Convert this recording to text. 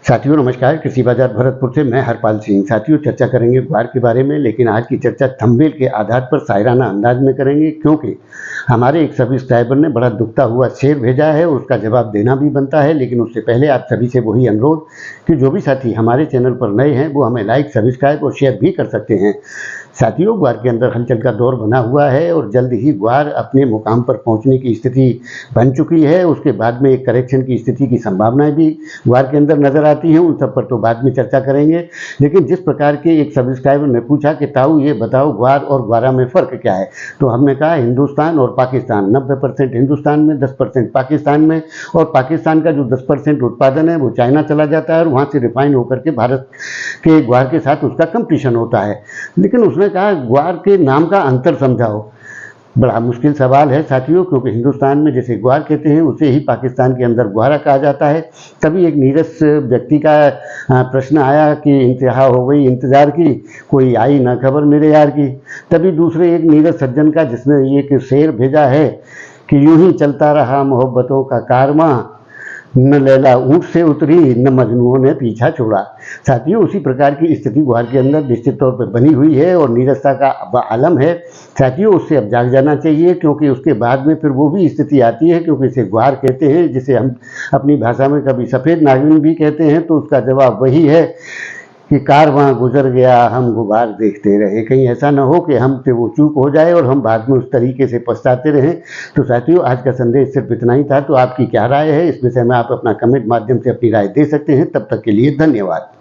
साथियों नमस्कार। कृषि बाजार भरतपुर से मैं हरपाल सिंह। साथियों चर्चा करेंगे ग्वार के बारे में, लेकिन आज की चर्चा थंबनेल के आधार पर शायराना अंदाज में करेंगे, क्योंकि हमारे एक सब्सक्राइबर ने बड़ा दुखता हुआ शेर भेजा है और उसका जवाब देना भी बनता है। लेकिन उससे पहले आप सभी से वही अनुरोध कि जो भी साथी हमारे चैनल पर नए हैं वो हमें लाइक, सब्सक्राइब और शेयर भी कर सकते हैं। साथियों ग्वार के अंदर हलचल का दौर बना हुआ है और जल्द ही ग्वार अपने मुकाम पर पहुंचने की स्थिति बन चुकी है। उसके बाद में एक करेक्शन की स्थिति की संभावनाएं भी ग्वार के अंदर नजर आती हैं, उन सब पर तो बाद में चर्चा करेंगे। लेकिन जिस प्रकार के एक सब्सक्राइबर ने पूछा कि ताऊ ये बताओ ग्वार और ग्वारा में फ़र्क क्या है, तो हमने कहा हिंदुस्तान और पाकिस्तान, 90% हिंदुस्तान में, 10% पाकिस्तान में, और पाकिस्तान का जो 10% उत्पादन है वो चाइना चला जाता है और वहाँ से रिफाइन होकर के भारत के ग्वार के साथ उसका कंपटीशन होता है। लेकिन उसने कहा ग्वार के नाम का अंतर समझाओ। बड़ा मुश्किल सवाल है साथियों, क्योंकि हिंदुस्तान में जैसे ग्वार कहते हैं उसे ही पाकिस्तान के अंदर ग्वारा कहा जाता है। तभी एक नीरस व्यक्ति का प्रश्न आया कि इंतहा हो गई इंतजार की, कोई आई ना खबर मेरे यार की। तभी दूसरे एक नीरस सज्जन का, जिसने एक शेर भेजा है कि यूं ही चलता रहा मोहब्बतों का कारवां, न लैला ऊंट से उतरी न मजनूओं ने पीछा छोड़ा। साथियों उसी प्रकार की स्थिति ग्वार के अंदर निश्चित तौर पर बनी हुई है और नीरसता का आलम है। साथियों उससे अब जाग जाना चाहिए, क्योंकि उसके बाद में फिर वो भी स्थिति आती है, क्योंकि इसे ग्वार कहते हैं, जिसे हम अपनी भाषा में कभी सफ़ेद नागिन भी कहते हैं। तो उसका जवाब वही है कि कारवां गुजर गया हम गुबार देखते रहे। कहीं ऐसा न हो कि हमसे वो चूक हो जाए और हम बाद में उस तरीके से पछताते रहें। तो साथियों आज का संदेश सिर्फ इतना ही था। तो आपकी क्या राय है इस विषय में, आप अपना कमेंट माध्यम से अपनी राय दे सकते हैं। तब तक के लिए धन्यवाद।